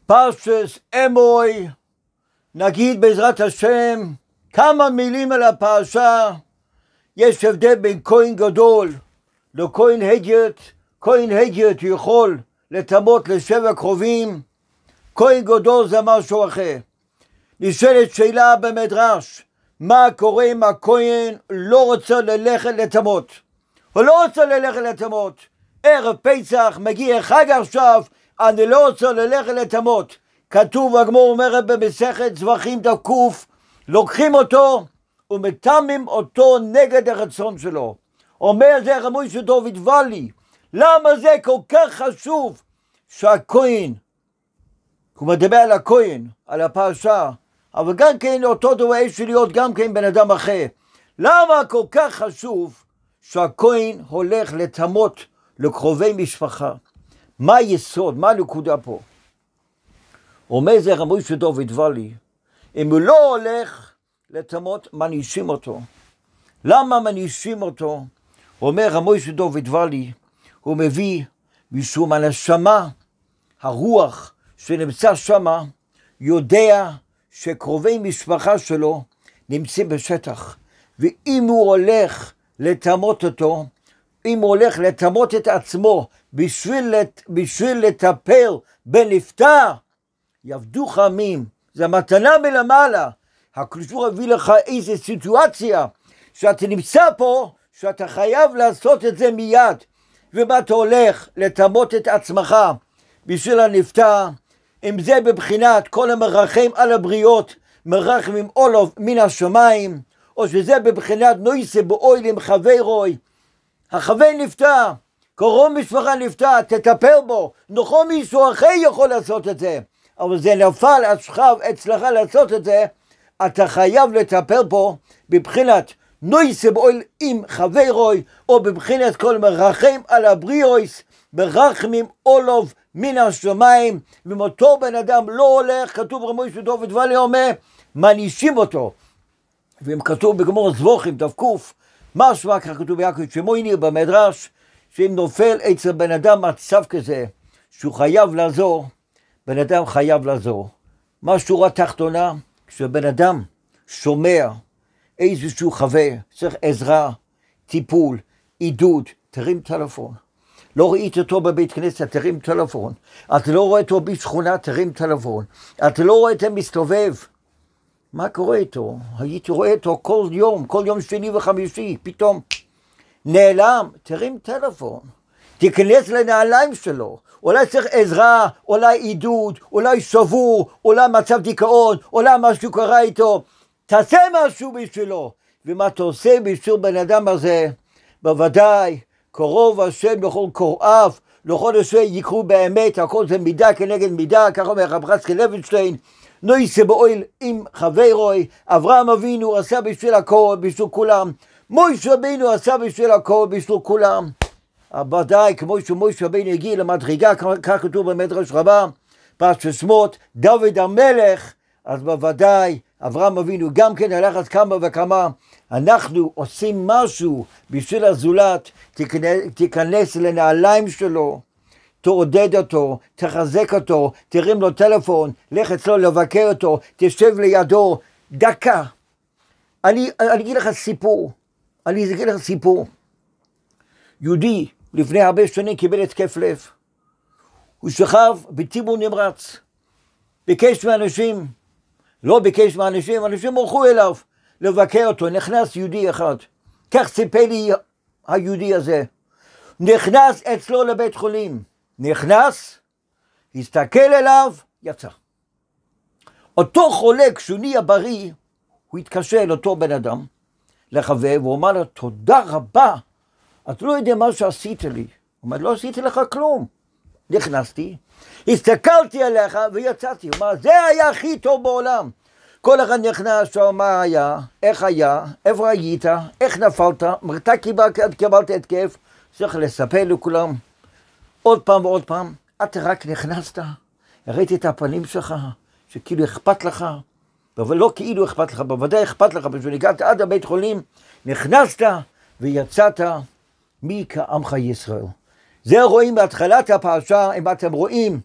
פרשת אמוי, נגיד בעזרת השם כמה מילים על הפרשה. יש הבדל בין כהן גדול לכהן הדיוט. כהן הדיוט יכול לטמא לשבע קרובים, כהן גדול זה משהו אחר. נשאלת שאלה במדרש, מה קורה אם הכהן לא רוצה ללכת לטמא? הוא לא רוצה ללכת לטמא, ערב פסח מגיע חג עכשיו, אני לא רוצה ללכת לטמא. כתוב, הגמרא אומרת במסכת זבחים דף ק, לוקחים אותו ומטמאים אותו נגד הרצון שלו. אומר זה רבי של דוד ואלי, למה זה כל כך חשוב שהכהן, הוא מדבר על הכהן, על הפרשה, אבל גם כן אותו דבר יש להיות גם כן בן אדם אחר. למה כל כך חשוב שהכהן הולך לטמא לקרובי משפחה? מה היסוד? מה הנקודה פה? אומר זה רבי של דוד ואלי, אם הוא לא הולך לטמא, מנישים אותו. למה מנישים אותו? אומר רבי של דוד ואלי, הוא מביא משום הנשמה, הרוח שנמצא שמה, יודע שקרובי משפחה שלו נמצאים בשטח, ואם הוא הולך לטמא אותו, אם הוא הולך לטמא את עצמו בשביל לטפל בנפטר, יעבדוך עמים. זה מתנה מלמעלה. הקדוש ברוך הוא הביא לך איזו סיטואציה שאתה נמצא פה, שאתה חייב לעשות את זה מיד. ומה אתה הולך לטמא את עצמך בשביל הנפטר, אם זה בבחינת כל המרחם על הבריות, מרחמים עולוב מן השמיים, או שזה בבחינת נויסה באוהלים חברוי, החבר נפטר, קרוב משפחה נפטר, תטפל בו. נכון, מישהו אחר יכול לעשות את זה, אבל זה נפל אצלך לעשות את זה, אתה חייב לטפל בו בבחינת נויסה באוהל עם חברוי, או בבחינת כל מרחם על הבריאויס, מרחמים עולוב מן השמיים. ומותו בן אדם לא הולך, כתוב רבי של דוד ואלי אומר, מנישים אותו. ואם כתוב בגמרא זבחים דף ק, משמע כך כתוב ביעקב שמואל במדרש, שאם נופל אצל בן אדם מצב כזה שהוא חייב לעזור, בן אדם חייב לעזור. מה שורה תחתונה? כשבן אדם שומע איזשהו חבר, צריך עזרה, טיפול, עידוד, תרים טלפון. לא ראית אותו בבית כנסת, תרים טלפון. אתה לא רואה אותו בשכונה, תרים טלפון. אתה לא רואה אותו מסתובב. מה קורה איתו? הייתי רואה אותו כל יום שני וחמישי, פתאום נעלם, תרים טלפון. תיכנס לנעליים שלו. אולי צריך עזרה, אולי עידוד, אולי שבור, אולי מצב דיכאון, אולי משהו קרה איתו. תעשה משהו בשבילו. ומה אתה עושה בשביל בן אדם הזה? בוודאי, קרוב השם לכל קוראיו, לכל אשר יקרו באמת, הכל זה מידה כנגד מידה, ככה אומר רב חסקי לוינשטיין, נויסה באוהל עם חברוי, אברהם אבינו עשה בשביל הכל, בשביל כולם, משה רבינו עשה בשביל הכל, בשביל כולם. ודאי, כמו שמשה רבינו הגיע למדרגה, כך כתוב במדרש רבה, פרשת שמות, דוד המלך, אז בוודאי, אברהם אבינו גם כן הלך אז כמה וכמה. אנחנו עושים משהו בשביל הזולת, תיכנס לנעליים שלו, תעודד אותו, תחזק אותו, תרים לו טלפון, לך אצלו לבקר אותו, תשב לידו, דקה. אני אגיד לך סיפור. יהודי לפני הרבה שנים קיבל התקף לב. הוא שכב בטיפול נמרץ. אנשים הלכו אליו לבקר אותו. נכנס יהודי אחד, כך סיפר לי היהודי הזה, נכנס אצלו לבית חולים, הסתכל אליו, יצא. אותו חולה, כשהוא נהיה בריא, הוא התקשר אל אותו בן אדם, לחבר, והוא אמר לו, תודה רבה, אתה לא יודע מה שעשית לי. הוא אומר, לא עשיתי לך כלום. נכנסתי, הסתכלתי עליך ויצאתי. הוא אמר, זה היה הכי טוב בעולם. כל אחד נכנס, מה היה, איך היה, איפה היית, איך נפלת, מתי קיבלת התקף, צריך לספר לכולם. עוד פעם ועוד פעם, אתה רק נכנסת, הראיתי את הפנים שלך, שכאילו אכפת לך, אבל לא כאילו אכפת לך, בוודאי אכפת לך, בשביל הגעת עד הבית חולים, נכנסת ויצאת, מי כעמך ישראל. זה רואים בהתחלת הפרשה, אם אתם רואים,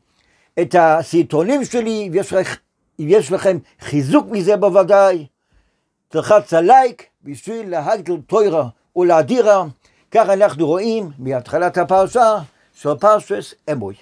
את הסרטונים שלי, יש לכם חיזוק מזה בוודאי, תלחץ הלייק בשביל להגדיל תורה ולהדירה. כך אנחנו רואים מהתחלת הפרשה של פרשת אמוי.